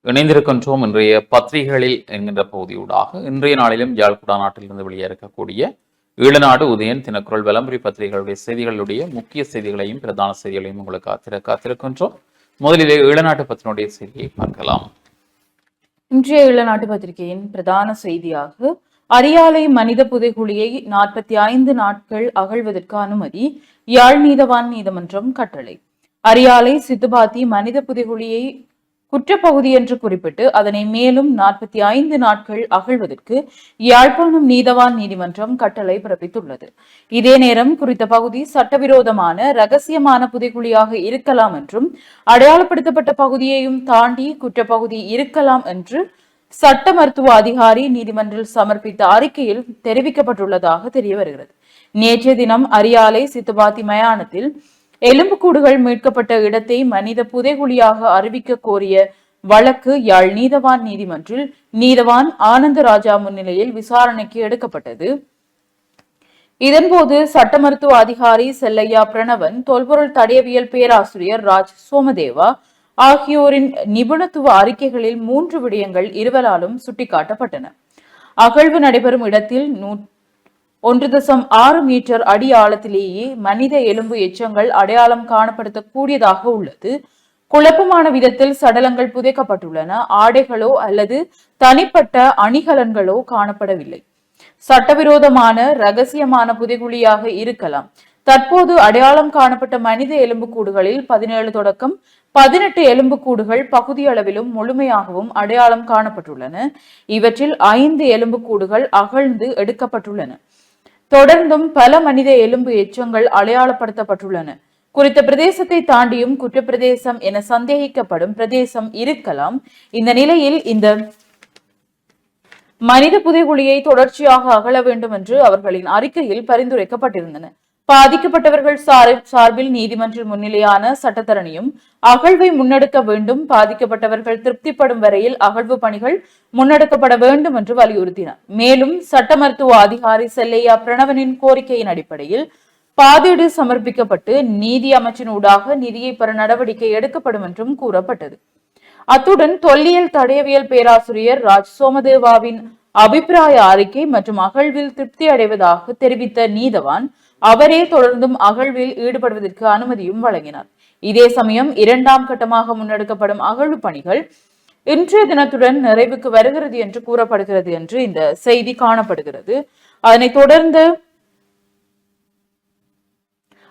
இணைந்திருக்கின்றோம். இன்றைய பத்திரிகைகளில் என்கின்ற பகுதியூடாக இன்றைய நாளிலும் யாழ்குடா நாட்டிலிருந்து வெளியே இருக்கக்கூடிய ஈழநாடு உதயன் தினக்குரல் விளம்பரி பத்திரிகைகளுடைய செய்திகளுடைய முக்கிய செய்திகளையும் பிரதான செய்திகளையும் உங்களுக்கு காத்திருக்கின்றோம். முதலிலே ஈழநாட்டு பத்திரிகையுடைய செய்தியை பார்க்கலாம். இன்றைய ஈழநாட்டு பத்திரிகையின் பிரதான செய்தியாக அரியாலை மனித புதைகுழியை 45 நாட்கள் அகழ்வதற்கு அனுமதி, யாழ் நீதவான் நீதிமன்றம் கட்டளை. அரியாலை சித்துபாத்தி மனித புதைகுழியை குற்றப்பகுதி என்று குறிப்பிட்டு அதனை மேலும் 45 நாட்கள் அகழ்வதற்கு யாழ்ப்பாணம் நீதவான் நீதிமன்றம் கட்டளை பிறப்பித்துள்ளது. இதே நேரம் குறித்த பகுதி சட்டவிரோதமான இரகசியமான புதைகுழியாக இருக்கலாம் என்றும் அடையாளப்படுத்தப்பட்ட பகுதியையும் தாண்டி குற்றப்பகுதி இருக்கலாம் என்று சட்ட மருத்துவ அதிகாரி நீதிமன்றில் சமர்ப்பித்த அறிக்கையில் தெரிவிக்கப்பட்டுள்ளதாக தெரிய வருகிறது. நேற்றைய தினம் அரியாலை சித்துபாத்தி மயானத்தில் எலும்புக்கூடுகள் மீட்கப்பட்ட இடத்தை மனித புதைகுழியாக அறிவிக்க கோரிய வழக்கு யாழ் நீதவான் நீதிமன்றில் நீதவான் ஆனந்த ராஜா முன்னிலையில் விசாரணைக்கு எடுக்கப்பட்டது. இதன்போது சட்ட மருத்துவ அதிகாரி செல்லையா பிரணவன், தொல்பொருள் தடயவியல் பேராசிரியர் ராஜ் சோமதேவா ஆகியோரின் நிபுணத்துவ அறிக்கைகளில் 3 விடயங்கள் இருவராலும் சுட்டிக்காட்டப்பட்டன. அகழ்வு நடைபெறும் இடத்தில் 1.6 மீட்டர் அடி ஆழத்திலேயே மனித எலும்பு எச்சங்கள் அடையாளம் காணப்படுத்தக்கூடியதாக உள்ளது. குழப்பமான விதத்தில் சடலங்கள் புதைக்கப்பட்டுள்ளன. ஆடைகளோ அல்லது தனிப்பட்ட அணிகலன்களோ காணப்படவில்லை. சட்டவிரோதமான இரகசியமான புதைகுழியாக இருக்கலாம். தற்போது அடையாளம் காணப்பட்ட மனித எலும்புக்கூடுகளில் 17 தொடக்கம் 18 எலும்புக்கூடுகள் பகுதி அளவிலும் முழுமையாகவும் அடையாளம் காணப்பட்டுள்ளன. இவற்றில் 5 எலும்புக்கூடுகள் அகழ்ந்து எடுக்கப்பட்டுள்ளன. தொடர்ந்தும் பல மனித எலும்பு எச்சங்கள் அடையாளப்படுத்தப்பட்டுள்ளன. குறித்த பிரதேசத்தை தாண்டியும் குற்றப்பிரதேசம் என சந்தேகிக்கப்படும் பிரதேசம் இருக்கலாம். இந்த நிலையில் இந்த மனித புதைகுழியை தொடர்ச்சியாக அகழ வேண்டும் என்று அவர்களின் அறிக்கையில் பரிந்துரைக்கப்பட்டிருந்தன. பாதிக்கப்பட்டவர்கள் சார்பில் நீதிமன்றில் முன்னிலையான சட்டத்தரணியும் அகழ்வை முன்னெடுக்க வேண்டும், பாதிக்கப்பட்டவர்கள் திருப்திப்படும் வரையில் அகழ்வு பணிகள் முன்னெடுக்கப்பட வேண்டும் என்று வலியுறுத்தினார். மேலும் சட்ட மருத்துவ அதிகாரி செல்லையா பிரணவனின் கோரிக்கையின் அடிப்படையில் பாதீடு சமர்ப்பிக்கப்பட்டு நீதி அமைச்சின் ஊடாக நிதியை பெற நடவடிக்கை எடுக்கப்படும் என்றும் கூறப்பட்டது. அத்துடன் தொல்லியல் தடயவியல் பேராசிரியர் ராஜ் சோமதேவாவின் அபிப்பிராய அறிக்கை மற்றும் அகழ்வில் திருப்தி அடைவதாக தெரிவித்த நீதவான் அவரே தொடர்ந்தும் அகழ்வில் ஈடுபடுவதற்கு அனுமதியும் வழங்கினார். இதே சமயம் 2ஆம் கட்டமாக முன்னெடுக்கப்படும் அகழ்வு பணிகள் இன்றைய தினத்துடன் நிறைவுக்கு வருகிறது என்று கூறப்படுகிறது என்று இந்த செய்தி காணப்படுகிறது. அதனைத் தொடர்ந்து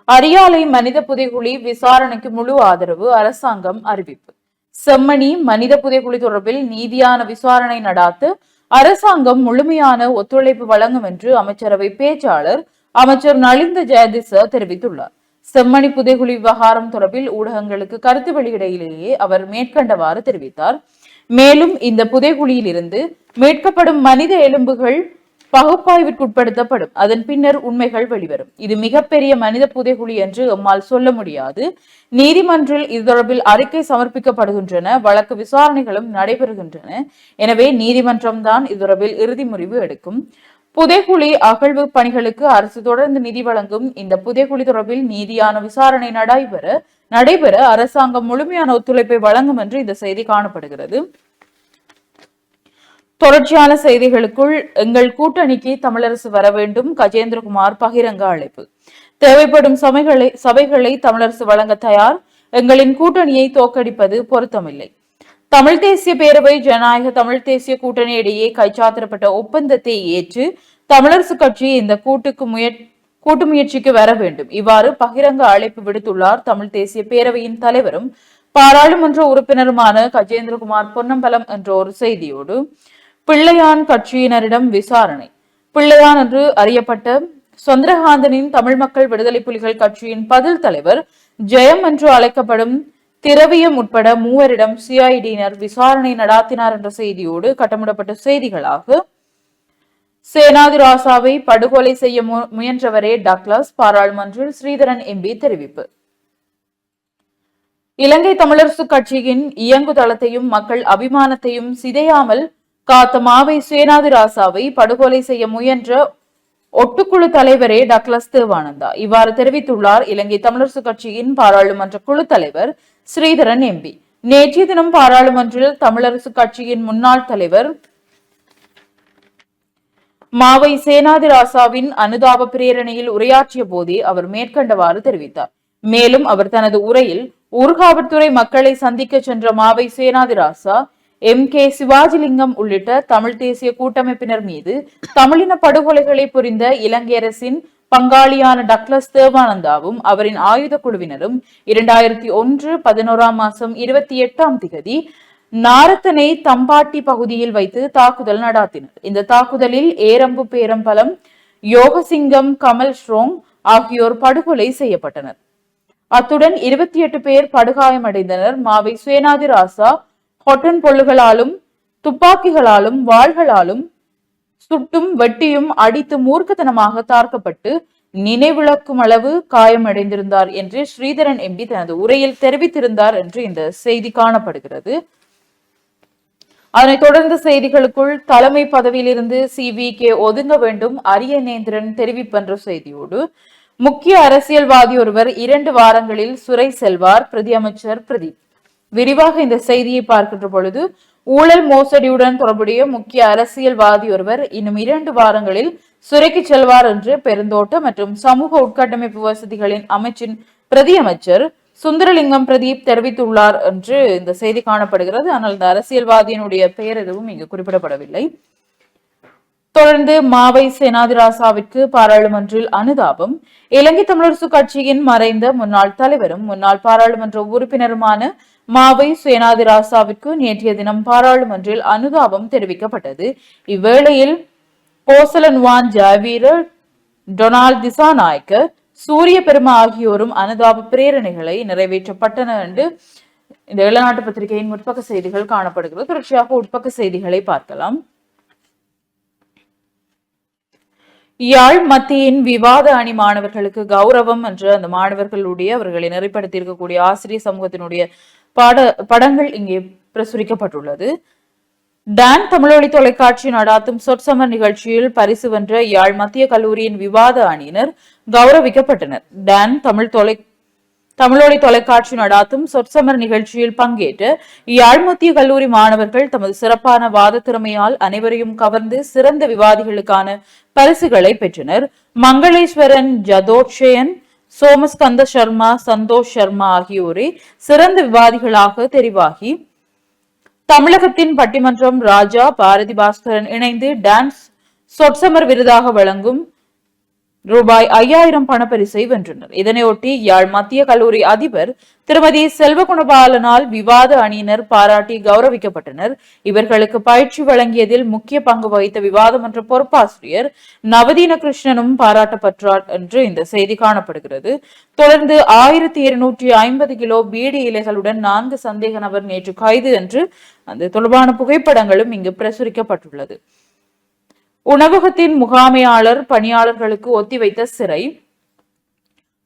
அரியாலை மனித புதைகுழி விசாரணைக்கு முழு ஆதரவு, அரசாங்கம் அறிவிப்பு. செம்மணி மனித புதைகுழி தொடர்பில் நீதியான விசாரணை நடாத்த அரசாங்கம் முழுமையான ஒத்துழைப்பு வழங்கும் என்று அமைச்சரவை பேச்சாளர் அமைச்சர் நலிந்த ஜெயதிச தெரிவித்துள்ளார். செம்மணி புதைகுழி விவகாரம் தொடர்பில் ஊடகங்களுக்கு கருத்து வெளியிடையிலேயே அவர் மேற்கண்டவாறு தெரிவித்தார். மேலும் இந்த புதைகுழியில் இருந்து மீட்கப்படும் மனித எலும்புகள் பகுப்பாய்விற்குட்படுத்தப்படும். அதன் பின்னர் உண்மைகள் வெளிவரும். இது மிகப்பெரிய மனித புதைகுழி என்று எம்மால் சொல்ல முடியாது. நீதிமன்றில் இது தொடர்பில் அறிக்கை சமர்ப்பிக்கப்படுகின்றன, வழக்கு விசாரணைகளும் நடைபெறுகின்றன. எனவே நீதிமன்றம் தான் இது தொடர்பில் இறுதி முடிவு எடுக்கும். புதைகுழி அகழ்வு பணிகளுக்கு அரசு தொடர்ந்து நிதி வழங்கும். இந்த புதைகுழி தொடர்பில் நீதியான விசாரணை நடைபெற அரசாங்கம் முழுமையான ஒத்துழைப்பை வழங்கும் என்று இந்த செய்தி காணப்படுகிறது. தொடர்ச்சியான செய்திகளுக்குள் எங்கள் கூட்டணிக்கு தமிழரசு வர வேண்டும், கஜேந்திரகுமார் பகிரங்க அழைப்பு. தேவைப்படும் சபைகளை தமிழரசு வழங்க தயார். எங்களின் கூட்டணியை தோற்கடிப்பது பொருத்தமில்லை. தமிழ் தேசிய பேரவை ஜனநாயக தமிழ் தேசிய கூட்டணி இடையே கைச்சாத்திரப்பட்ட ஒப்பந்தத்தை ஏற்று தமிழரசு கட்சி இந்த கூட்டு முயற்சிக்கு வர வேண்டும். இவ்வாறு பகிரங்க அழைப்பு விடுத்துள்ளார் தமிழ் தேசிய பேரவையின் தலைவரும் பாராளுமன்ற உறுப்பினருமான கஜேந்திரகுமார் பொன்னம்பலம் என்ற ஒரு செய்தியோடு பிள்ளையான் கட்சியினரிடம் விசாரணை. பிள்ளையான் என்று அறியப்பட்ட சொந்தரகாந்தனின் தமிழ் மக்கள் விடுதலை புலிகள் கட்சியின் பதில் தலைவர் ஜெயம் என்று அழைக்கப்படும் திரவியம் உட்பட 3 சிஐடியினர் விசாரணை நடாத்தினார் என்ற செய்தியோடு கட்டமிடப்பட்ட செய்திகளாக சேனாதி ராசாவை படுகொலை செய்ய முயன்றவரே டக்ளஸ், பாராளுமன்றில் ஸ்ரீதரன் எம்பி தெரிவிப்பு. இலங்கை தமிழரசு கட்சியின் இயங்கு தளத்தையும் மக்கள் அபிமானத்தையும் சிதையாமல் காத்த மாவை சேனாதி ராசாவை படுகொலை செய்ய முயன்ற ஒட்டுக்குழு தலைவரே டக்ளஸ் தேவானந்தா. இவ்வாறு தெரிவித்துள்ளார் இலங்கை தமிழரசு கட்சியின் பாராளுமன்ற குழு தலைவர் ஸ்ரீதரன் எம்பி. நேற்றைய தினம் பாராளுமன்றில் தமிழரசு கட்சியின் முன்னாள் தலைவர் மாவை சேனாதிராசாவின் அனுதாப பிரேரணையில் உரையாற்றிய போதே அவர் மேற்கண்டவாறு தெரிவித்தார். மேலும் அவர் தனது உரையில் ஊர்காவல்துறை மக்களை சந்திக்க சென்ற மாவை சேனாதிராசா MK சிவாஜிலிங்கம் உள்ளிட்ட தமிழ் தேசிய கூட்டமைப்பினர் மீது தமிழின படுகொலைகளை புரிந்த இலங்கை அரசின் பங்காளியான டக்ளஸ் தேவானந்தாவும் அவரின் ஆயுத குழுவினரும் 2001 11ஆம் மாதம் 28ஆம் திகதி நாரத்தனை தம்பாட்டி பகுதியில் வைத்து தாக்குதல் நடாத்தினர். இந்த தாக்குதலில் ஏரம்பு பேரம்பலம், யோகசிங்கம், கமல் ஸ்ரோங் ஆகியோர் படுகொலை செய்யப்பட்டனர். அத்துடன் 28 பேர் படுகாயமடைந்தனர். மாவை சேனாதிராசா ஹொட்டன் பொல்லுகளாலும் துப்பாக்கிகளாலும் வாள்களாலும் சுட்டும் வெட்டியும் அடித்து மூர்க்கத்தனமாக தாக்கப்பட்டு நினைவிழக்கும் அளவு காயமடைந்திருந்தார் என்று ஸ்ரீதரன் MP தனது உரையில் தெரிவித்திருந்தார் என்று இந்த செய்தி காணப்படுகிறது. அதனைத் தொடர்ந்த செய்திகளுக்குள் தலைமை பதவியிலிருந்து CVK ஒதுங்க வேண்டும் அரியநேந்திரன் தெரிவிப்பென்ற செய்தியோடு முக்கிய அரசியல்வாதி ஒருவர் 2 வாரங்களில் சிறை செல்வார் பிரதி அமைச்சர் பிரதீப். விரிவாக இந்த செய்தியை பார்க்கின்ற பொழுது ஊழல் மோசடியுடன் தொடர்புடைய முக்கிய அரசியல்வாதி ஒருவர் இன்னும் 2 வாரங்களில் சிறைக்கு செல்வார் என்று பெருந்தோட்ட மற்றும் சமூக உட்கட்டமைப்பு வசதிகளின் அமைச்சின் பிரதி அமைச்சர் சுந்தரலிங்கம் பிரதீப் தெரிவித்துள்ளார் என்று இந்த செய்தி காணப்படுகிறது. ஆனால் இந்த அரசியல்வாதியினுடைய பெயர் எதுவும் இங்கு குறிப்பிடப்படவில்லை. தொடர்ந்து மாவை சேனாதிராசாவிற்கு பாராளுமன்றில் அனுதாபம். இலங்கை தமிழரசு கட்சியின் மறைந்த முன்னாள் தலைவரும் முன்னாள் பாராளுமன்ற உறுப்பினருமான மாவை சேனாதிராசாவிற்கு நேற்றைய தினம் பாராளுமன்றில் அனுதாபம் தெரிவிக்கப்பட்டது. இவ்வேளையில் கோசலன்வான் ஜாவீர, டொனால்ட் திசாநாயக்க, சூரிய பெருமா ஆகியோரும் அனுதாப பிரேரணைகளை நிறைவேற்றப்பட்டன என்று இந்த இளநாட்டு பத்திரிகையின் முற்பக்க செய்திகள் காணப்படுகிறது. தொடர்ச்சியாக உட்பக்க செய்திகளை பார்க்கலாம். யாழ் மத்தியின் விவாத அணி மாணவர்களுக்கு கௌரவம் என்று அந்த மாணவர்களுடைய அவர்களை நெறிப்படுத்தி இருக்கக்கூடிய ஆசிரியர் சமூகத்தினுடைய படங்கள் இங்கே பிரசுரிக்கப்பட்டுள்ளது. டான் தமிழொலி தொலைக்காட்சி நடாத்தும் சொற்சமர் நிகழ்ச்சியில் பரிசு வென்ற யாழ் மத்திய கல்லூரியின் விவாத அணியினர் கௌரவிக்கப்பட்டனர். டான் தமிழொலி தொலைக்காட்சி நடாத்தும் சொற்சமர் நிகழ்ச்சியில் பங்கேற்ற யாழ் மத்திய கல்லூரி மாணவர்கள் தமது சிறப்பான வாத திறமையால் அனைவரையும் கவர்ந்து சிறந்த விவாதிகளுக்கான பரிசுகளை பெற்றனர். மங்களேஸ்வரன் ஜதோட்சயன், சோமஸ்கந்த சர்மா, சந்தோஷ் சர்மா ஆகியோரே சிறந்த விவாதிகளாக தெரிவாகி தமிழகத்தின் பட்டிமன்றம் ராஜா பாரதி பாஸ்கரன் இணைந்து டான்ஸ் சொற்சமர் விருதாக வழங்கும் ரூபாய் 5000 பணப்பரிசை வென்றனர். இதனையொட்டி யாழ் மத்திய கல்லூரி அதிபர் திருமதி செல்வகுணபாலனால் விவாத அணியினர் பாராட்டி கௌரவிக்கப்பட்டனர். இவர்களுக்கு பயிற்சி வழங்கியதில் முக்கிய பங்கு வகித்த விவாதம் என்ற பொறுப்பாசிரியர் நவதீன கிருஷ்ணனும் பாராட்டப்பட்டார் என்று இந்த செய்தி காணப்படுகிறது. தொடர்ந்து 1250 கிலோ பீடி இலைகளுடன் 4 சந்தேக நபர் நேற்று கைது என்று அந்த தொடர்பான புகைப்படங்களும் இங்கு பிரசுரிக்கப்பட்டுள்ளது. உணவகத்தின் முகாமையாளர் பணியாளர்களுக்கு ஒத்திவைத்த சிறை.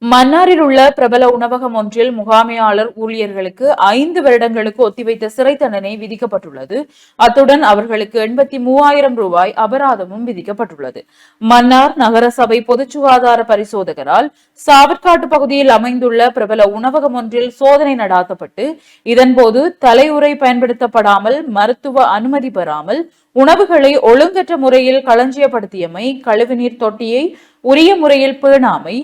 மன்னாரில் உள்ள பிரபல உணவகம் ஒன்றில் முகாமையாளர் ஊழியர்களுக்கு 5 வருடங்களுக்கு ஒத்திவைத்த சிறை தண்டனை விதிக்கப்பட்டுள்ளது. அத்துடன் அவர்களுக்கு 83,000 ரூபாய் அபராதமும் விதிக்கப்பட்டுள்ளது. மன்னார் நகரசபை பொது சுகாதார பரிசோதகரால் சாவற்காட்டு பகுதியில் அமைந்துள்ள பிரபல உணவகம் ஒன்றில் சோதனை நடாத்தப்பட்டு இதன்போது தலையுறை பயன்படுத்தப்படாமல், மருத்துவ அனுமதி பெறாமல், உணவுகளை ஒழுங்கற்ற முறையில் களஞ்சியப்படுத்தியமை, கழிவுநீர் தொட்டியை உரிய முறையில் பேணாமை,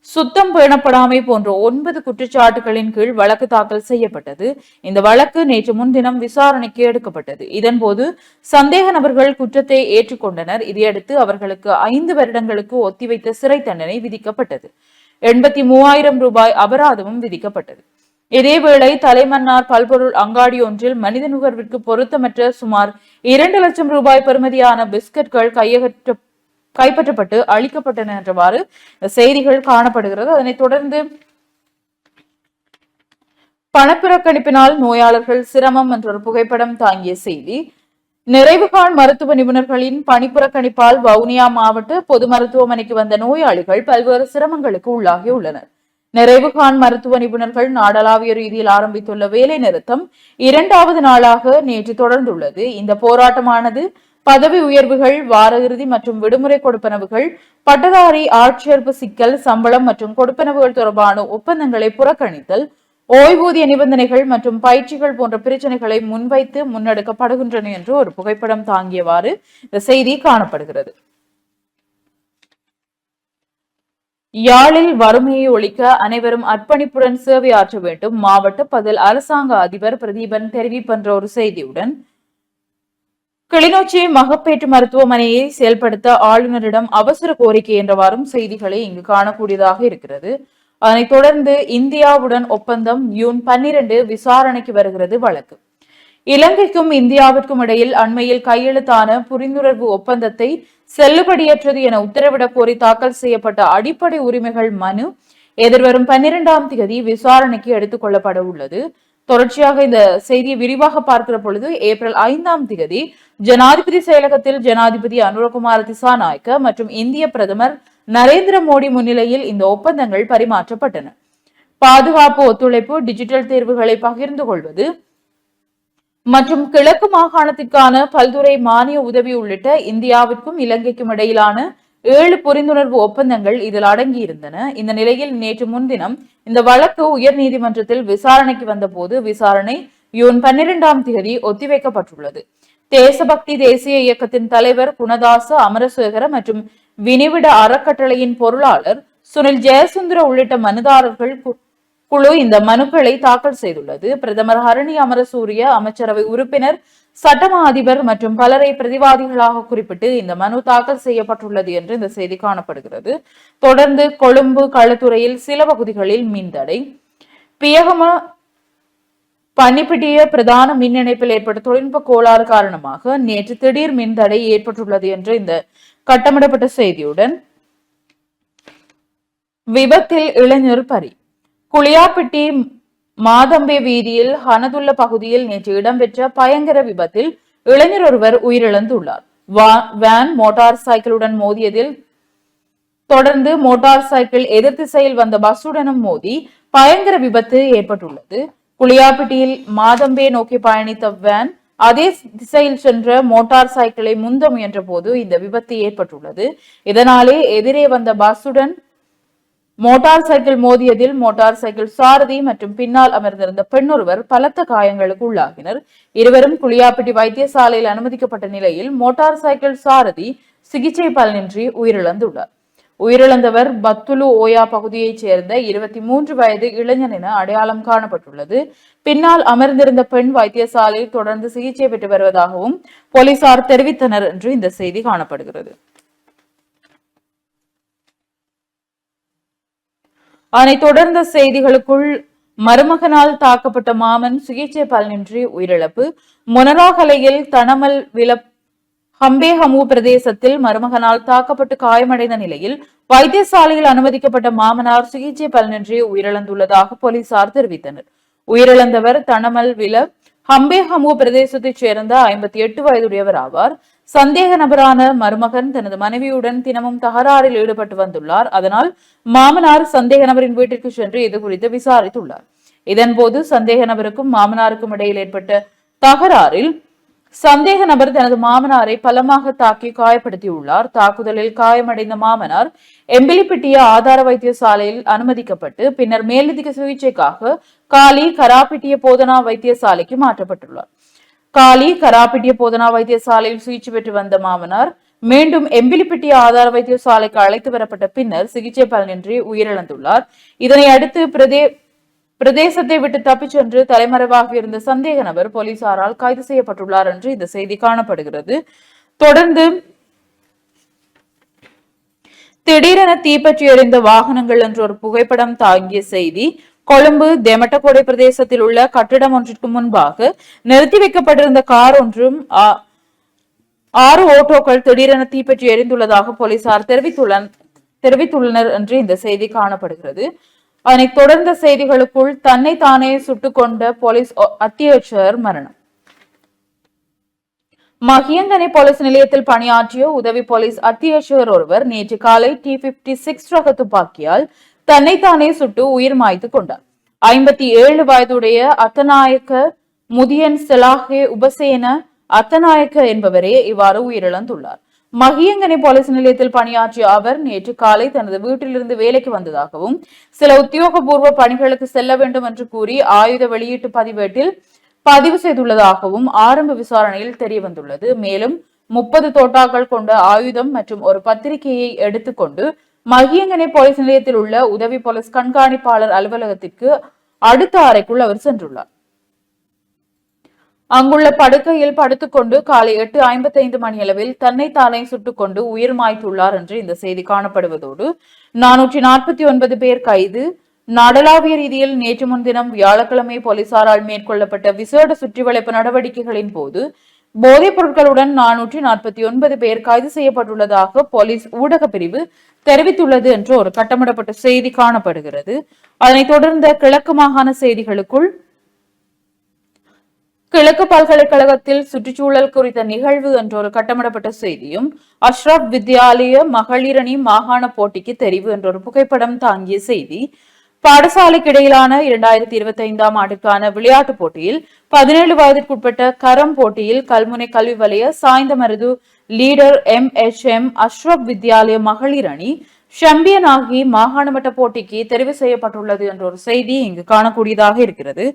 சுத்தம் பேணப்படாமை போன்ற 9 குற்றச்சாட்டுகளின் கீழ் வழக்கு தாக்கல் செய்யப்பட்டது. இந்த வழக்கு நேற்று முன்தினம் விசாரணைக்கு எடுக்கப்பட்டது. இதன்போது சந்தேக நபர்கள் குற்றத்தை ஏற்றுக்கொண்டனர். இதையடுத்து அவர்களுக்கு 5 வருடங்களுக்கு ஒத்திவைத்த சிறை தண்டனை விதிக்கப்பட்டது. 83,000 ரூபாய் அபராதமும் விதிக்கப்பட்டது. இதேவேளை தலைமன்னார் பல்பொருள் அங்காடி ஒன்றில் மனித நுகர்விற்கு பொருத்தமற்ற சுமார் 2 லட்சம் ரூபாய் பெறுமதியான பிஸ்கட்கள் கைப்பற்றப்பட்டு அளிக்கப்பட்டன என்றவாறு செய்திகள் காணப்படுகிறது. அதனைத் தொடர்ந்து பணப்புறக்கணிப்பினால் நோயாளர்கள் சிரமம் என்ற ஒரு புகைப்படம் தாங்கிய செய்தி. நிறைவுகாண் மருத்துவ நிபுணர்களின் பணிப்புறக்கணிப்பால் வவுனியா மாவட்ட பொது மருத்துவமனைக்கு வந்த நோயாளிகள் பல்வேறு சிரமங்களுக்கு உள்ளாகியுள்ளனர். நிறைவுகாண் மருத்துவ நிபுணர்கள் நாடளாவிய ரீதியில் ஆரம்பித்துள்ள வேலை நிறுத்தம் 2வது நாளாக நேற்று தொடர்ந்துள்ளது. இந்த போராட்டமானது பதவி உயர்வுகள், வார இறுதி மற்றும் விடுமுறை கொடுப்பனவுகள், பட்டதாரி ஆட்சேர்ப்பு சிக்கல், சம்பளம் மற்றும் கொடுப்பனவுகள் தொடர்பான ஒப்பந்தங்களை புறக்கணித்தல், ஓய்வூதிய நிபந்தனைகள் மற்றும் பயிற்சிகள் போன்ற பிரச்சனைகளை முன்வைத்து முன்னெடுக்கப்படுகின்றன என்று ஒரு புகைப்படம் தாங்கியவாறு இந்த செய்தி காணப்படுகிறது. யாழில் வறுமையை ஒழிக்க அனைவரும் அர்ப்பணிப்புடன் சேவையாற்ற வேண்டும் மாவட்ட பதில் அரசாங்க அதிபர் பிரதீபன் தெரிவிப்பென்ற ஒரு செய்தியுடன் கிளிநொச்சி மகப்பேற்று மருத்துவமனையை செயல்படுத்த ஆளுநரிடம் அவசர கோரிக்கை என்றவாறும் செய்திகளை இங்கு காணக்கூடியதாக இருக்கிறது. அதனைத் தொடர்ந்து இந்தியாவுடன் ஒப்பந்தம் ஜூன் 12 விசாரணைக்கு வருகிறது வழக்கு. இலங்கைக்கும் இந்தியாவிற்கும் இடையில் அண்மையில் கையெழுத்தான புரிந்துணர்வு ஒப்பந்தத்தை செல்லுபடியற்றது என உத்தரவிடக் கோரி தாக்கல் செய்யப்பட்ட அடிப்படை உரிமைகள் மனு எதிர்வரும் 12ஆம் தேதி விசாரணைக்கு எடுத்துக் கொள்ளப்பட உள்ளது. தொடர்ச்சியாக இந்த செய்தியை விரிவாக பார்க்கிற பொழுது ஏப்ரல் 5ஆம் தேதி ஜனாதிபதி செயலகத்தில் ஜனாதிபதி அனுரகுமார திசாநாயக்க மற்றும் இந்திய பிரதமர் நரேந்திர மோடி முன்னிலையில் இந்த ஒப்பந்தங்கள் பரிமாற்றப்பட்டன. பாதுகாப்பு ஒத்துழைப்பு, டிஜிட்டல் தேர்வுகளை பகிர்ந்து கொள்வது மற்றும் கிழக்கு மாகாணத்திற்கான பல்துறை மானிய உதவி உள்ளிட்ட இந்தியாவிற்கும் இலங்கைக்கும் இடையிலான 7 புரிந்துணர்வு ஒப்பந்தங்கள் இதில் அடங்கியிருந்தன. இந்த நிலையில் நேற்று முன்தினம் இந்த வழக்கு உயர் நீதிமன்றத்தில் விசாரணைக்கு வந்தபோது விசாரணை ஜூன் 12ஆம் தேதி ஒத்திவைக்கப்பட்டுள்ளது. தேசபக்தி தேசிய இயக்கத்தின் தலைவர் குணதாச அமரசேகர மற்றும் வினிவிட அறக்கட்டளையின் பொருளாளர் சுனில் ஜெயசுந்தர உள்ளிட்ட மனுதாரர்கள் குழு இந்த மனுக்களை தாக்கல் செய்துள்ளது. பிரதமர் ஹரணி அமரசூரிய, அமைச்சரவை உறுப்பினர், சட்டமா அதிபர் மற்றும் பலரை பிரதிவாதிகளாக குறிப்பிட்டு இந்த மனு தாக்கல் செய்யப்பட்டுள்ளது என்று இந்த செய்தி காணப்படுகிறது. தொடர்ந்து கொழும்பு களத்துறையில் சில பகுதிகளில் மின்தடை, பியகம பன்னிப்பிட்டிய பிரதான மின் இணைப்பில் ஏற்பட்ட தொழில்நுட்ப கோளாறு காரணமாக நேற்று திடீர் மின்தடை ஏற்பட்டுள்ளது என்ற இந்த கட்டமிடப்பட்ட செய்தியுடன் விபத்தில் இளைஞர் பறி. குளியாப்பிட்டி மாதம்பே வீதியில் ஹனதுல்ல பகுதியில் நேற்று இடம்பெற்ற பயங்கர விபத்தில் இளைஞர் ஒருவர் உயிரிழந்துள்ளார். வேன் மோட்டார் சைக்கிளுடன் மோதியதில் தொடர்ந்து மோட்டார் சைக்கிள் எதிர் திசையில் வந்த பஸ்ஸுடனும் மோதி பயங்கர விபத்து ஏற்பட்டுள்ளது. குளியாப்பிட்டியில் மாதம்பே நோக்கி பயணித்த வேன் அதே திசையில் சென்ற மோட்டார் சைக்கிளை முந்த முயன்ற போது இந்த விபத்து ஏற்பட்டுள்ளது. இதனாலே எதிரே வந்த பஸ்ஸுடன் மோட்டார் சைக்கிள் மோதியதில் மோட்டார் சைக்கிள் சாரதி மற்றும் பின்னால் அமர்ந்திருந்த பெண்ணொருவர் பலத்த காயங்களுக்கு உள்ளாகினர். இருவரும் குளியாப்பிட்டி வைத்தியசாலையில் அனுமதிக்கப்பட்ட நிலையில் மோட்டார் சைக்கிள் சாரதி சிகிச்சை பலனின்றி உயிரிழந்துள்ளார். உயிரிழந்தவர் பத்துலு ஓயா பகுதியைச் சேர்ந்த 23 வயது இளைஞன் என அடையாளம் காணப்பட்டுள்ளது. பின்னால் அமர்ந்திருந்த பெண் வைத்தியசாலையில் தொடர்ந்து சிகிச்சை பெற்று வருவதாகவும் போலீசார் தெரிவித்தனர் என்று இந்த செய்தி காணப்படுகிறது. அதனைத் தொடர்ந்த செய்திகளுக்குள் மருமகனால் தாக்கப்பட்ட மாமன் சிகிச்சை பலனின்றி உயிரிழப்பு. மொனராகலையில் தனமல் ஹம்பேஹமு பிரதேசத்தில் மருமகனால் தாக்கப்பட்டு காயமடைந்த நிலையில் வைத்தியசாலையில் அனுமதிக்கப்பட்ட மாமனார் சிகிச்சை பலனின்றி உயிரிழந்துள்ளதாக போலீசார் தெரிவித்தனர். உயிரிழந்தவர் தனமல் ஹம்பேஹமு பிரதேசத்தைச் சேர்ந்த 58 வயதுடையவர் ஆவார். சந்தேக நபரான மருமகன் தனது மனைவியுடன் தினமும் தகராறில் ஈடுபட்டு வந்துள்ளார். அதனால் மாமனார் சந்தேக நபரின் வீட்டிற்கு சென்று இது குறித்து விசாரித்துள்ளார். இதன்போது சந்தேக நபருக்கும் மாமனாருக்கும் இடையில் ஏற்பட்ட தகராறில் சந்தேக நபர் தனது மாமனாரை பலமாக தாக்கி காயப்படுத்தியுள்ளார். தாக்குதலில் காயமடைந்த மாமனார் எம்பிலிப்பிட்டிய ஆதார வைத்தியசாலையில் அனுமதிக்கப்பட்டு பின்னர் மேலதிக சிகிச்சைக்காக காலி கராப்பிட்டிய போதனா வைத்தியசாலைக்கு மாற்றப்பட்டுள்ளார். காலி கராப்பிட்டிய போதனா வைத்தியசாலையில் சிகிச்சை பெற்று வந்த மாமனார் மீண்டும் எம்பிலிப்பிட்டிய ஆதார வைத்தியசாலைக்கு அழைத்து வரப்பட்ட பின்னர் சிகிச்சை பலனின்றி உயிரிழந்துள்ளார். இதனை அடுத்து பிரதேசத்தை விட்டு தப்பிச் சென்று தலைமறைவாக இருந்த சந்தேக நபர் போலீசாரால் கைது செய்யப்பட்டுள்ளார் என்று இந்த செய்தி காணப்படுகிறது. தொடர்ந்து திடீரென தீப்பற்றி எறிந்த வாகனங்கள் என்ற ஒரு புகைப்படம் தாங்கிய செய்தி. கொழும்பு தெமட்டகொடை பிரதேசத்தில் உள்ள கட்டிடம் ஒன்றிற்கு முன்பாக நிறுத்தி வைக்கப்பட்டிருந்த கார் ஒன்றும் 6 ஓட்டோக்கள் திடீரென தீப்பற்றி எரிந்துள்ளதாக போலீசார் தெரிவித்துள்ளனர் என்று இந்த செய்தி காணப்படுகிறது. அதனைத் தொடர்ந்த செய்திகளுக்குள் தன்னை தானே சுட்டுக் கொண்ட போலீஸ் அத்தியட்சகர் மரணம். மகியங்கனை போலீஸ் நிலையத்தில் பணியாற்றிய உதவி போலீஸ் அத்தியட்சகர் ஒருவர் நேற்று காலை T56 ரக துப்பாக்கியால் தன்னைத்தானே சுட்டு உயிர் மாய்த்து கொண்டார். 57 வயதுடைய அத்தநாயக்க முதியன் செலாஹே உபசேன அத்தநாயக்க என்பவரே இவ்வாறு உயிரிழந்துள்ளார். மகியங்கனை போலீஸ் நிலையத்தில் பணியாற்றிய அவர் நேற்று காலை தனது வீட்டிலிருந்து வேலைக்கு வந்ததாகவும் சில உத்தியோகபூர்வ பணிகளுக்கு செல்ல வேண்டும் என்று கூறி ஆயுத வெளியீட்டு பதிவேட்டில் பதிவு செய்துள்ளதாகவும் ஆரம்ப விசாரணையில் தெரியவந்துள்ளது. மேலும் 30 தோட்டாக்கள் கொண்ட ஆயுதம் மற்றும் ஒரு பத்திரிகையை எடுத்துக்கொண்டு மகியங்கனை போலீஸ் நிலையத்தில் உள்ள உதவி போலீஸ் கண்காணிப்பாளர் அலுவலகத்திற்கு அடுத்த அறைக்குள் அவர் சென்றுள்ளார். அங்குள்ள படுக்கையில் படுத்துக்கொண்டு காலை 8:55 மணியளவில் தன்னைத்தானே சுட்டுக்கொண்டு உயிர் மாய்த்துள்ளார் என்று இந்த செய்தி காணப்படுவதோடு 449 பேர் கைது. நாடளாவிய ரீதியில் நேற்று முன்தினம் வியாழக்கிழமை போலீசாரால் மேற்கொள்ளப்பட்ட விசேட சுற்றிவளைப்பு நடவடிக்கைகளின் போது போதைப் பொருட்களுடன் 449 பேர் கைது செய்யப்பட்டுள்ளதாக போலீஸ் ஊடக பிரிவு தெரிவித்துள்ளது என்று ஒரு கட்டமிடப்பட்ட செய்தி காணப்படுகிறது. அதனைத் தொடர்ந்த கிழக்கு மாகாண செய்திகளுக்குள் கிழக்கு பல்கலைக்கழகத்தில் சுற்றுச்சூழல் குறித்த நிகழ்வு என்ற ஒரு கட்டமிடப்பட்ட செய்தியும், அஷ்ரப் வித்யாலய மகளிரணி மாகாண போட்டிக்கு தெரிவு என்ற ஒரு புகைப்படம் தாங்கிய செய்தி, பாடசாலைக்கு இடையிலான 2025ஆம் ஆண்டுக்கான விளையாட்டுப் போட்டியில் 17 வயதிற்குட்பட்ட கரம் போட்டியில் கல்முனை கல்வி வலய சாய்ந்தமருது லீடர் MHM அஷ்ரப் வித்யாலய மகளிர் அணி சாம்பியன் ஆகி மாகாண மட்ட போட்டிக்கு தெரிவு செய்யப்பட்டுள்ளது என்ற ஒரு செய்தி இங்கு காணக்கூடியதாக இருக்கிறது.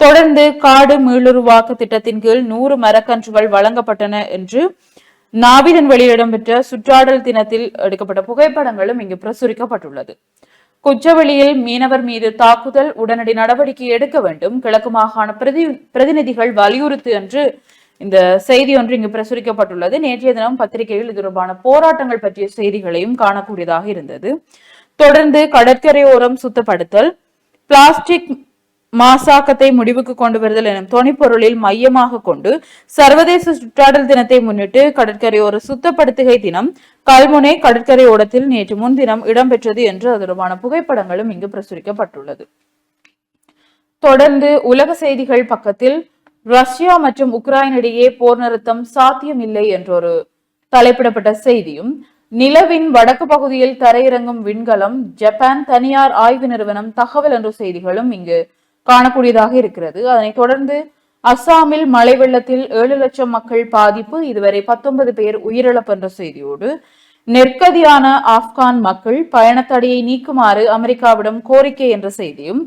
தொடர்ந்து காடு மீளுருவாக்க திட்டத்தின் கீழ் 100 மரக்கன்றுகள் வழங்கப்பட்டன என்று நாவிதன் வெளியில் இடம்பெற்ற சுற்றாடல் தினத்தில் எடுக்கப்பட்ட புகைப்படங்களும் இங்கு பிரசுரிக்கப்பட்டுள்ளது. குச்சவெளியில் மீனவர் மீது தாக்குதல், உடனடி நடவடிக்கை எடுக்க வேண்டும், கிழக்கு மாகாண பிரதிநிதிகள் வலியுறுத்து என்று இந்த செய்தி ஒன்று இங்கு பிரசுரிக்கப்பட்டுள்ளது. நேற்றைய தினம் பத்திரிகையில் இது தொடர்பான போராட்டங்கள் பற்றிய செய்திகளையும் காணக்கூடியதாக இருந்தது. தொடர்ந்து கடற்கரையோரம் சுத்தப்படுத்தல், பிளாஸ்டிக் மாசாக்கத்தை முடிவுக்கு கொண்டு வருதல் எனும் தொனிப்பொருளில் மையமாக கொண்டு சர்வதேச சுற்றாடல் தினத்தை முன்னிட்டு கடற்கரையோர சுத்தப்படுத்துகை தினம் கல்முனை கடற்கரையோரத்தில் நேற்று முன்தினம் இடம்பெற்றது என்று அது தொடர்பான புகைப்படங்களும் இங்கு பிரசுரிக்கப்பட்டுள்ளது. தொடர்ந்து உலக செய்திகள் பக்கத்தில் ரஷ்யா மற்றும் உக்ரைன் இடையே போர் நிறுத்தம் சாத்தியமில்லை என்றொரு தலைப்பிடப்பட்ட செய்தியும், நிலவின் வடக்கு பகுதியில் தரையிறங்கும் விண்கலம், ஜப்பான் தனியார் ஆய்வு நிறுவனம் தகவல் என்ற செய்திகளும் இங்கு காணக்கூடியதாக இருக்கிறது. அதனைத் தொடர்ந்து அஸ்ஸாமில் மழை வெள்ளத்தில் 7 லட்சம் மக்கள் பாதிப்பு, இதுவரை 19 பேர் உயிரிழப்பு என்ற செய்தியோடு நெற்கதியான ஆப்கான் மக்கள் பயணத்தடையை நீக்குமாறு அமெரிக்காவிடம் கோரிக்கை என்ற செய்தியும்,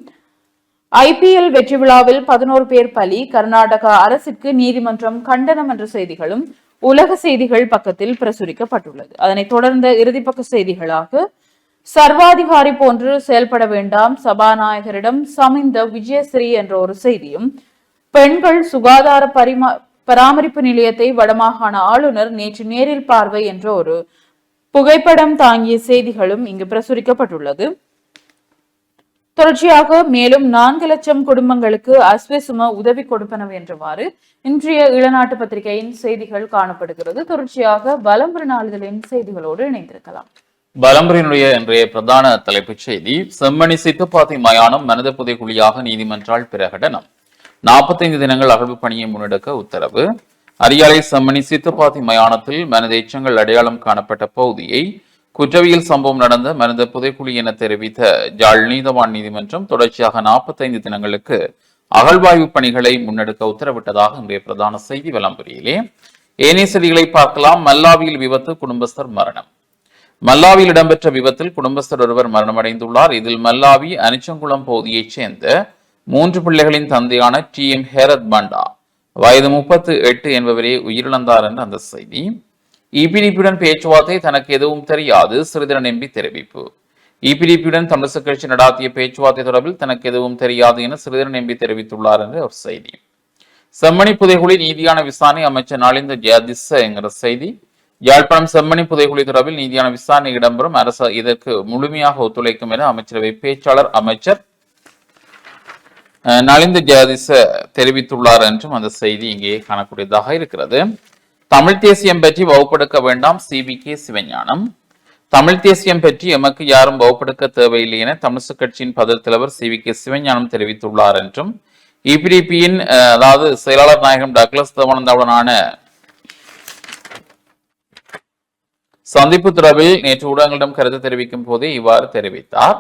IPL வெற்றி விழாவில் 11 பேர் பலி, கர்நாடகா அரசிற்கு நீதிமன்றம் கண்டனம் என்ற செய்திகளும் உலக செய்திகள் பக்கத்தில் பிரசுரிக்கப்பட்டுள்ளது. அதனைத் தொடர்ந்த இறுதிப்பக்க செய்திகளாக சர்வாதிகாரி போன்று செயல்பட வேண்டாம், சபாநாயகரிடம் சமிந்த விஜயஸ்ரீ என்ற ஒரு செய்தியும், பெண்கள் சுகாதார பராமரிப்பு நிலையத்தை வடமாகாண ஆளுநர் நேற்று நேரில் பார்வை என்ற ஒரு புகைப்படம் தாங்கிய செய்திகளும் இங்கு பிரசுரிக்கப்பட்டுள்ளது. தொடர்ச்சியாக மேலும் 4 லட்சம் குடும்பங்களுக்கு அஸ்வசும உதவி கொடுப்பனவு என்றவாறு இன்றைய இளநாட்டு பத்திரிகையின் செய்திகள் காணப்படுகிறது. தொடர்ச்சியாக வலம்புரி நாளிதழின் செய்திகளோடு இணைந்திருக்கலாம். வலம்புரியினுடைய இன்றைய பிரதான தலைப்புச் செய்தி, செம்மணி சித்துப்பாத்தி மயானம் மனித புதைகுழியாக நீதிமன்றால் பிரகடனம், 45 தினங்கள் அகழ்வு பணியை முன்னெடுக்க உத்தரவு. அரியாலை செம்மணி சித்துப்பாத்தி மயானத்தில் மனித எச்சங்கள் அடையாளம் காணப்பட்ட பகுதியை குற்றவியல் சம்பவம் நடந்த மனித புதைக்குழி என தெரிவித்த யாழ் நீதவான் நீதிமன்றம் தொடர்ச்சியாக 45 தினங்களுக்கு அகழ்வாய்வு பணிகளை முன்னெடுக்க உத்தரவிட்டதாக இன்றைய பிரதான செய்தி வலம்புரியிலே. ஏனைய செய்திகளை பார்க்கலாம். மல்லாவியில் விபத்து, குடும்பஸ்தர் மரணம். மல்லாவியில் இடம்பெற்ற விபத்தில் குடும்பஸ்தர் ஒருவர் மரணமடைந்துள்ளார். இதில் மல்லாவி அனிச்சங்குளம் பகுதியைச் சேர்ந்த 3 பிள்ளைகளின் தந்தையான TM ஹேரத் பண்டா வயது 38 என்பவரே உயிரிழந்தார் என்ற அந்த செய்தி. EPDP-யுடன் பேச்சுவார்த்தை, தனக்கு எதுவும் தெரியாது, ஸ்ரீதரன் MP தெரிவிப்பு. EPDP-யுடன் தமிழரசுக் கட்சி நடாத்திய பேச்சுவார்த்தை தொடர்பில் தனக்கு எதுவும் தெரியாது என ஸ்ரீதரன் MP தெரிவித்துள்ளார் என்ற ஒரு செய்தி. செம்மணி புதைகுழி நீதியான விசாரணை, அமைச்சர் நாளிந்த ஜெயதிச என்கிற செய்தி. யாழ்ப்பாணம் செம்மணி புதைகுழி தொடர்பில் நீதியான விசாரணை இடம்பெறும், அரசு இதற்கு முழுமையாக ஒத்துழைக்கும் என அமைச்சரவை பேச்சாளர் அமைச்சர் நலிந்த ஜெயதிச தெரிவித்துள்ளார் என்றும் அந்த செய்தி இங்கே காணக்கூடியதாக இருக்கிறது. தமிழ் தேசியம் பற்றி வகுப்பெடுக்க வேண்டாம், CVK சிவஞானம். தமிழ் தேசியம் பற்றி எமக்கு யாரும் வகுப்பெடுக்க தேவையில்லை என தமிழரசுக் கட்சியின் பதில் தலைவர் CVK சிவஞானம் தெரிவித்துள்ளார் என்றும், EPDP-யின் அதாவது செயலாளர் நாயகம் டக்ளஸ் தேவானந்தாவுடனான சந்திப்பு தொடர்பில் நேற்று ஊடகங்களிடம் கருத்து தெரிவிக்கும் போதே இவ்வாறு தெரிவித்தார்.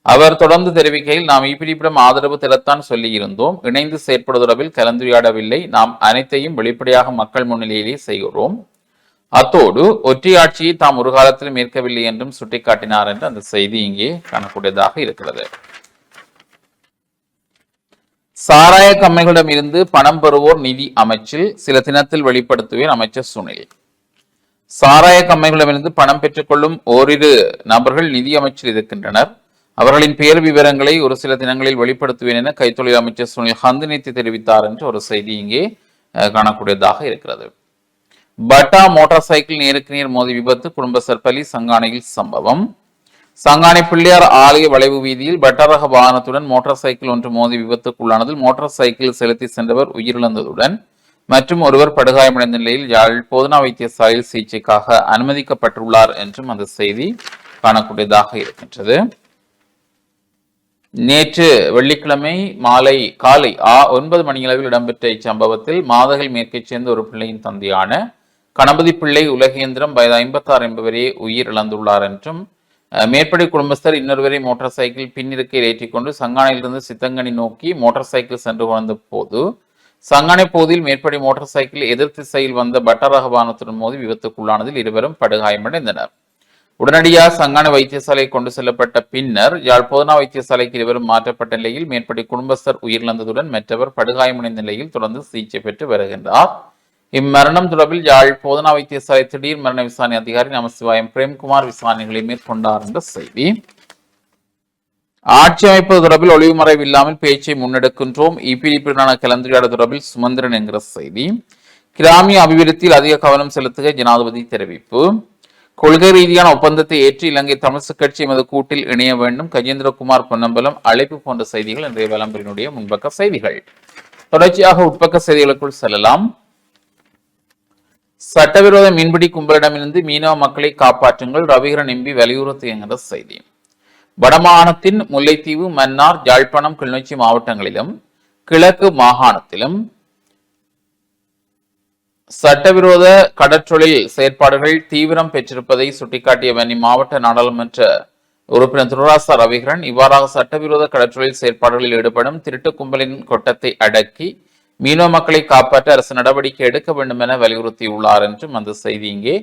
அவர் தொடர்ந்து தெரிவிக்கையில், நாம் EPDP-யிடம் ஆதரவு தரத்தான் சொல்லியிருந்தோம், இணைந்து செயற்படுவதில் கலந்துரையாடவில்லை, நாம் அனைத்தையும் வெளிப்படையாக மக்கள் முன்னிலையிலே செய்கிறோம். அத்தோடு ஒற்றையாட்சியை தாம் ஒரு காலத்திலும் ஏற்கவில்லை என்றும் சுட்டிக்காட்டினார் என்று அந்த செய்தி இங்கே காணக்கூடியதாக இருக்கிறது. சாராய கம்மைகளிடம் இருந்து பணம் பெறுவோர் நிதி அமைச்சில் சில தினத்தில் வெளிப்படுத்துவேன் அமைச்சர் சுனில். சாராய கம்மைகளிடமிருந்து பணம் பெற்றுக்கொள்ளும் ஓரிரு நபர்கள் நிதி அமைச்சில் இருக்கின்றனர். அவர்களின் பெயர் விவரங்களை ஒரு சில தினங்களில் வெளிப்படுத்துவேன் என கைத்தொழில் அமைச்சர் சுனில் ஹந்தினித்து தெரிவித்தார் என்று ஒரு செய்தி இங்கே காணக்கூடியதாக இருக்கிறது. பட்டா மோட்டார் சைக்கிள் நேருக்கு நேர் மோதி விபத்து, குடும்பஸ்தர் பலி, சங்கானையில் சம்பவம். சங்கானை பிள்ளையார் ஆலய வளைவு வீதியில் பட்டரக வாகனத்துடன் மோட்டார் சைக்கிள் ஒன்று மோதி விபத்துக்குள்ளானதில் மோட்டார் சைக்கிள் செலுத்தி சென்றவர் உயிரிழந்ததுடன் மற்றும் ஒருவர் படுகாயமடைந்த நிலையில் யாழ் போதனா வைத்தியசாலையில் சிகிச்சைக்காக அனுமதிக்கப்பட்டுள்ளார் என்றும் அந்த செய்தி காணக்கூடியதாக இருக்கின்றது. நேற்று வெள்ளிக்கிழமை காலை 9 மணியளவில் இடம்பெற்ற இச்சம்பவத்தில் மாதகள் மேற்கைச் சேர்ந்த ஒரு பிள்ளையின் தந்தையான கணபதி பிள்ளை உலகேந்திரம் வயது 56 என்பவரே உயிரிழந்துள்ளார் என்றும் மேற்படி குடும்பஸ்தர் இன்னொருவரை மோட்டார் சைக்கிள் பின்னிருக்கையில் ஏற்றிக்கொண்டு சங்கானையிலிருந்து சித்தங்கனி நோக்கி மோட்டார் சைக்கிள் சென்று கொண்ட போது சங்கானை பகுதியில் மேற்படி மோட்டார் சைக்கிள் எதிர் திசையில் வந்த பட்டரக வாகனத்துடன் மோதி விபத்துக்குள்ளானதில் இருவரும் படுகாயமடைந்தனர். உடனடியாக சங்கானை வைத்தியசாலை கொண்டு செல்லப்பட்ட பின்னர் யாழ் போதனா வைத்தியசாலைக்கு இருவரும் மாற்றப்பட்ட நிலையில் மேற்படி குடும்பஸ்தர் உயிரிழந்ததுடன் மற்றவர் படுகாயமடைந்த நிலையில் தொடர்ந்து சிகிச்சை பெற்று வருகின்றார். இம்மரணம் தொடர்பில் யாழ் போதனா வைத்தியசாலை திடீர் மரண விசாரணை அதிகாரி நமசிவாயம் பிரேம்குமார் விசாரணைகளை மேற்கொண்டார் என்ற செய்தி. ஆட்சி அமைப்பு தொடர்பில் ஒளிவுமறைவு இல்லாமல் பேச்சை முன்னெடுக்கின்றோம். இபிடிப்புடனான கலந்துரையாடல் தொடர்பில் சுமந்திரன் என்கிற செய்தி. கிராமிய அபிவிருத்தியில் அதிக கவனம் செலுத்துக ஜனாதிபதி தெரிவிப்பு. கொள்கை ரீதியான ஒப்பந்தத்தை ஏற்று இலங்கை தமிழ்சு கட்சி எமது கூட்டில் இணைய வேண்டும் கஜேந்திரகுமார் பொன்னம்பலம் அழைப்பு போன்ற செய்திகள் இன்றைய விளம்பரினுடைய முன்பக்க செய்திகள். தொடர்ச்சியாக உட்பக்க செய்திகளுக்குள் செல்லலாம். சட்டவிரோத மீன்பிடி கும்பலிடமிருந்து மீனவ மக்களை காப்பாற்றுங்கள் ரவிகரன் எம்பி வலியுறுத்து என்கிற செய்தி. வடமாகாணத்தின் முல்லைத்தீவு, மன்னார், யாழ்ப்பாணம், கிளிநொச்சி மாவட்டங்களிலும் கிழக்கு மாகாணத்திலும் சட்டவிரோத கடற்றொழில் செயற்பாடுகள் தீவிரம் பெற்றிருப்பதை சுட்டிக்காட்டிய வன்னி மாவட்ட நாடாளுமன்ற உறுப்பினர் துராசா ரவிகரன் இவ்வாறாக சட்டவிரோத கடற்றொழில் செயற்பாடுகளில் ஈடுபடும் திருட்டு கும்பலின் கொட்டத்தை அடக்கி மீனவ மக்களை காப்பாற்ற அரசு நடவடிக்கை எடுக்க வேண்டும் என வலியுறுத்தியுள்ளார் என்றும் அந்த செய்தி இங்கே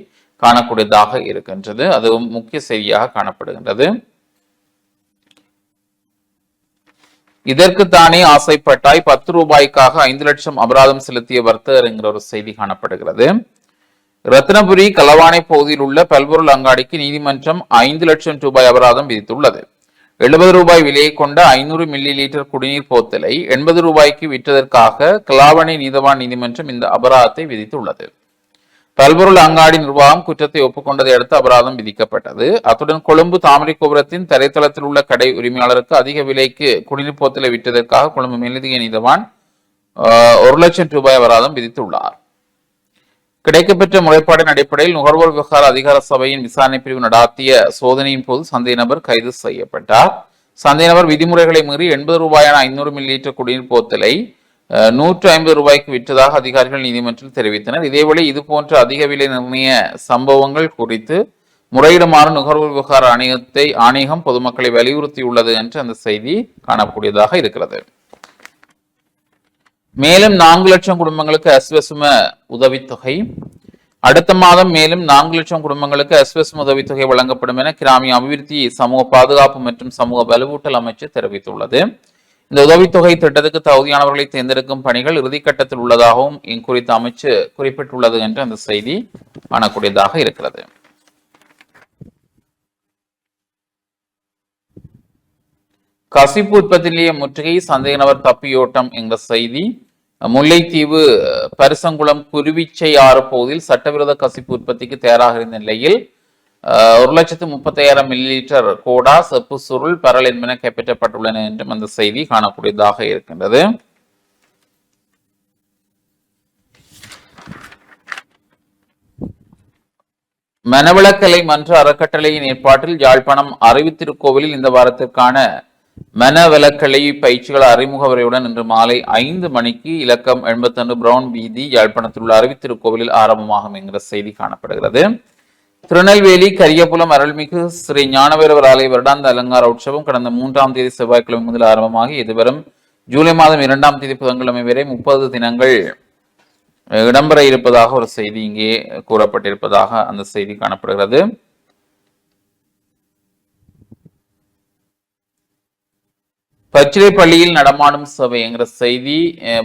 காணக்கூடியதாக இருக்கின்றது. அதுவும் முக்கிய செய்தியாக காணப்படுகின்றது. இதற்குத்தானே ஆசைப்பட்டாய் 10 ரூபாய்க்காக 5 லட்சம் அபராதம் செலுத்திய வர்த்தகர் என்கிற ஒரு செய்தி காணப்படுகிறது. ரத்னபுரி களவானை பகுதியில் உள்ள பல்பொருள் அங்காடிக்கு நீதிமன்றம் 5 லட்சம் ரூபாய் அபராதம் விதித்துள்ளது. 70 ரூபாய் விலையை கொண்ட 500 மில்லி லீட்டர் குடிநீர் போத்தலை 80 ரூபாய்க்கு விற்றதற்காக களவானை நீதவான் நீதிமன்றம் இந்த அபராதத்தை விதித்துள்ளது. பல்பொருள் அங்காடி நிர்வாகம் குற்றத்தை ஒப்புக்கொண்டதை அடுத்து அபராதம் விதிக்கப்பட்டது. அத்துடன் கொழும்பு தாமரை கோபுரத்தின் தரைத்தளத்தில் உள்ள கடை உரிமையாளருக்கு அதிக விலைக்கு குடிநீர் போத்தலை விற்றதற்காக கொழும்பு மேலதிக நீதவான் 1 லட்சம் ரூபாய் அபராதம் விதித்துள்ளார். கிடைக்கப்பெற்ற முறைப்பாட்டின் அடிப்படையில் நுகர்வோர் விவகார அதிகார சபையின் விசாரணை பிரிவு நடாத்திய சோதனையின் போது சந்தேக நபர் கைது செய்யப்பட்டார். சந்தேக நபர் விதிமுறைகளை மீறி 80 ரூபாயான 500 மில்லி லிட்டர் குடிநீர் போத்தலை 150 ரூபாய்க்கு விற்றதாக அதிகாரிகள் நீதிமன்றத்தில் தெரிவித்தனர். இதேவேளை இதுபோன்ற அதிக விலை நிர்ணய சம்பவங்கள் குறித்து முறையிடுமாறு நுகர்வோர் விவகார ஆணையகம் பொதுமக்களை வலியுறுத்தியுள்ளது என்று அந்த செய்தி காணக்கூடியதாக இருக்கிறது. மேலும் 4 லட்சம் குடும்பங்களுக்கு அஸ்வசும உதவித்தொகை. அடுத்த மாதம் மேலும் 4 லட்சம் குடும்பங்களுக்கு அஸ்வசும உதவித்தொகை வழங்கப்படும் என கிராமிய அபிவிருத்தி, சமூக பாதுகாப்பு மற்றும் சமூக வலுவூட்டல் அமைச்சு தெரிவித்துள்ளது. இந்த உதவித்தொகை திட்டத்துக்கு தகுதியானவர்களை தேர்ந்தெடுக்கும் பணிகள் இறுதிக்கட்டத்தில் உள்ளதாகவும் குறித்த அமைச்சு குறிப்பிட்டுள்ளது என்று அந்த செய்தி காணக்கூடியதாக இருக்கிறது. கசிப்பு உற்பத்தி நிலைய முற்றுகை, சந்தேக நபர் தப்பியோட்டம் என்ற செய்தி. முல்லைத்தீவு பரிசங்குளம் குருவிச்சையாறு பகுதியில் சட்டவிரோத கசிப்பு உற்பத்திக்கு தயாராக இருந்த நிலையில் 1,30,000 மில்லி லிட்டர் கோடா, செப்பு சுருள், பரல் என்பன கைப்பற்றப்பட்டுள்ளன என்றும் அந்த செய்தி காணக்கூடியதாக இருக்கின்றது. மனவளக்கலை மன்ற அறக்கட்டளையின் ஏற்பாட்டில் யாழ்ப்பாணம் அறிவித்திருக்கோவிலில் இந்த வாரத்திற்கான மனவளக்கலை பயிற்சிகள் அறிமுக உரையுடன் இன்று மாலை 5 மணிக்கு இலக்கம் 81 பிரவுன் வீதி யாழ்ப்பாணத்தில் உள்ள அறிவித்திருக்கோவிலில் ஆரம்பமாகும் என்கிற செய்தி காணப்படுகிறது. திருநெல்வேலி கரியபுலம் அருள்மிகு ஸ்ரீ ஞானவேரவர் ஆலய வருடாந்த அலங்கார உற்சவம் கடந்த 3ஆம் தேதி செவ்வாய்க்கிழமை முதல் ஆரம்பமாகி இதுவரும் ஜூலை மாதம் 2ஆம் தேதி புதன்கிழமை வரை 30 தினங்கள் இடம்பெற இருப்பதாக ஒரு செய்தி இங்கே கூறப்பட்டிருப்பதாக அந்த செய்தி காணப்படுகிறது. பச்சிலை பள்ளியில் நடமாடும் சபை என்கிற செய்தி.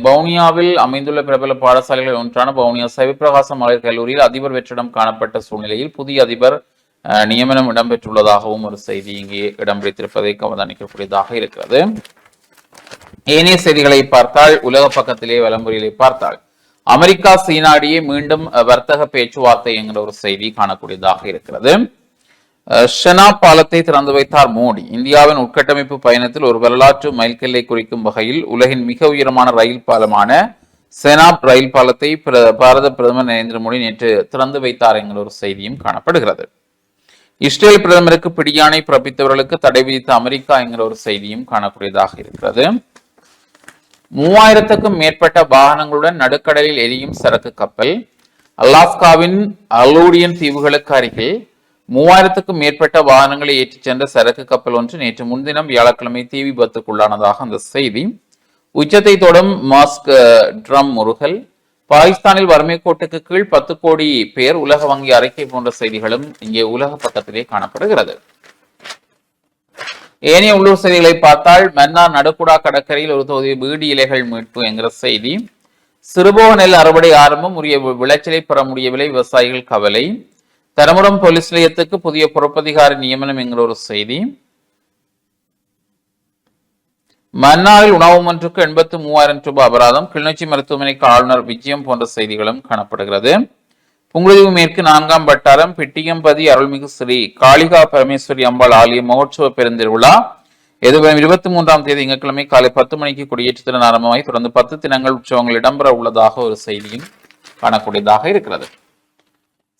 வவுனியாவில் அமைந்துள்ள பிரபல பாடசாலைகளில் ஒன்றான வவுனியா சிவப்பிரகாசம் மகளிர் கல்லூரியில் அதிபர் வெற்றிடம் காணப்பட்ட சூழ்நிலையில் புதிய அதிபர் நியமனம் இடம்பெற்றுள்ளதாகவும் ஒரு செய்தி இங்கே இடம்பெற்றிருப்பதை அவதானிக்கக்கூடியதாக இருக்கிறது. ஏனைய செய்திகளை பார்த்தால் உலக பக்கத்திலே விளம்பரிகளை பார்த்தால் அமெரிக்கா சீனாடியே மீண்டும் வர்த்தக பேச்சுவார்த்தை என்கிற ஒரு செய்தி காணக்கூடியதாக இருக்கிறது. ஷெனா பாலத்தை திறந்து வைத்தார் மோடி. இந்தியாவின் உட்கட்டமைப்பு பயணத்தில் ஒரு வரலாற்று மைல்கல்லை குறிக்கும் வகையில் உலகின் மிக உயரமான ரயில் பாலமான செனாப் ரயில் பாலத்தை பாரத பிரதமர் நரேந்திர மோடி நேற்று திறந்து வைத்தார் என்கிற ஒரு செய்தியும் காணப்படுகிறது. இஸ்ரேல் பிரதமருக்கு பிடியாணை பிறப்பித்தவர்களுக்கு தடை விதித்த அமெரிக்கா என்கிற ஒரு செய்தியும் காணக்கூடியதாக இருக்கிறது. 3000க்கும் மேற்பட்ட வாகனங்களுடன் நடுக்கடலில் எரியும் சரக்கு கப்பல். அலாஸ்காவின் அலூடியன் தீவுகளுக்கு அருகில் 3000க்கும் மேற்பட்ட வாகனங்களை ஏற்றிச் சென்ற சரக்கு கப்பல் ஒன்று நேற்று முன்தினம் வியாழக்கிழமை தீ விபத்துக்குள்ளானதாக அந்த செய்தி. உச்சத்தை தொடும் மாஸ்க் ட்ரம் முருகல். பாகிஸ்தானில் வறுமை கோட்டுக்கு கீழ் 10 கோடி பேர், உலக வங்கி அறிக்கை போன்ற செய்திகளும் இங்கே உலக பக்கத்திலே காணப்படுகிறது. ஏனைய உள்ளூர் செய்திகளை பார்த்தால் மன்னார் நடுக்குடா கடற்கரையில் ஒரு தொகுதி வீடு இலைகள் மீட்பு என்கிற செய்தி. சிறுபோக நெல் அறுவடை ஆரம்பம், உரிய விளைச்சலை பெற முடியவில்லை, விவசாயிகள் கவலை. தரமுடம் போலீஸ் நிலையத்துக்கு புதிய பொறுப்பதிகாரி நியமனம் என்கிற ஒரு செய்தி. மன்னாரில் உணவு ஒன்றுக்கு 83,000 ரூபாய் அபராதம். கிளிநொச்சி மருத்துவமனைக்கு ஆளுநர் விஜயம் போன்ற செய்திகளும் காணப்படுகிறது. புங்குடுதீவு மேற்கு 4ஆம் வட்டாரம் பிட்டியம்பதி அருள்மிகு ஸ்ரீ காளிகா பரமேஸ்வரி அம்பாள் ஆலய மகோற்சவ பெருந்திருவிழா எதிர்வரும் 23ஆம் தேதி திங்கட்கிழமை காலை 10 மணிக்கு கொடியேற்றத்துடன் ஆரம்பமாய் தொடர்ந்து 10 தினங்கள் உற்சவங்கள் இடம்பெற உள்ளதாக ஒரு செய்தியும் காணக்கூடியதாக இருக்கிறது.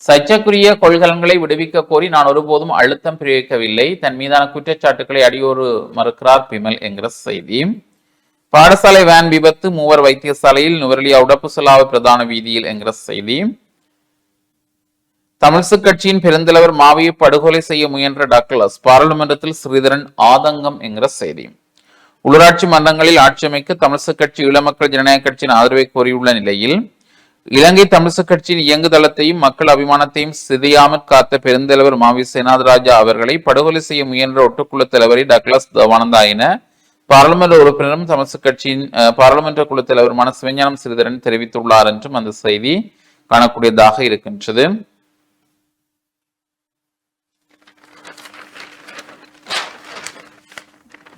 சர்ச்சைக்குரிய கொள்கலன்களை விடுவிக்க கோரி நான் ஒருபோதும் அழுத்தம் பிரயோகிக்கவில்லை, தன் மீதான குற்றச்சாட்டுக்களை அடியோரு மறுக்கிறார் பிமல் என்கிற செய்தி. பாடசாலை வேன் விபத்து, 3 வைத்தியசாலையில், நுவரெலியா உடப்புசலாவு பிரதான வீதியில் என்கிற செய்தி. தமிழ்சு கட்சியின் பெருந்தலைவர் மாவியை படுகொலை செய்ய முயன்ற டக்ளஸ், பாராளுமன்றத்தில் ஸ்ரீதரன் ஆதங்கம் என்கிற செய்தி. உள்ளூராட்சி மன்றங்களில் ஆட்சி அமைக்க தமிழ்சு கட்சி ஈழமக்கள் ஜனநாயக கட்சியின் ஆதரவை கோரியுள்ள நிலையில் இலங்கை தமிழ்சு கட்சியின் இயங்குதளத்தையும் மக்கள் அபிமானத்தையும் சிதையாமற் காத்த பெருந்தலைவர் மாவி சேனாதராஜா அவர்களை படுகொலை செய்ய முயன்ற ஒட்டுக்குழு தலைவரை டக்ளஸ் தேவானந்தா என பாராளுமன்ற உறுப்பினரும் தமிழ்சு கட்சியின் பாராளுமன்ற குழு தலைவருமான சிவஞானம் ஸ்ரீதரன் தெரிவித்துள்ளார் என்றும் அந்த செய்தி காணக்கூடியதாக இருக்கின்றது.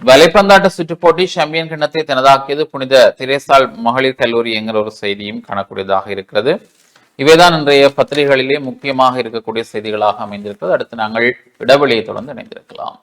வலைப்பந்தாட்ட சுற்று போட்டி சாம்பியன் கிண்ணத்தை தனதாக்கியது புனித திரேசால் மகளிர் கல்லூரி என்கிற ஒரு செய்தியும் காணக்கூடியதாக இருக்கிறது. இவைதான் இன்றைய பத்திரிகைகளிலே முக்கியமாக இருக்கக்கூடிய செய்திகளாக அமைந்திருக்கிறது. அடுத்து நாங்கள் இடைவெளியை தொடர்ந்து இணைந்திருக்கலாம்.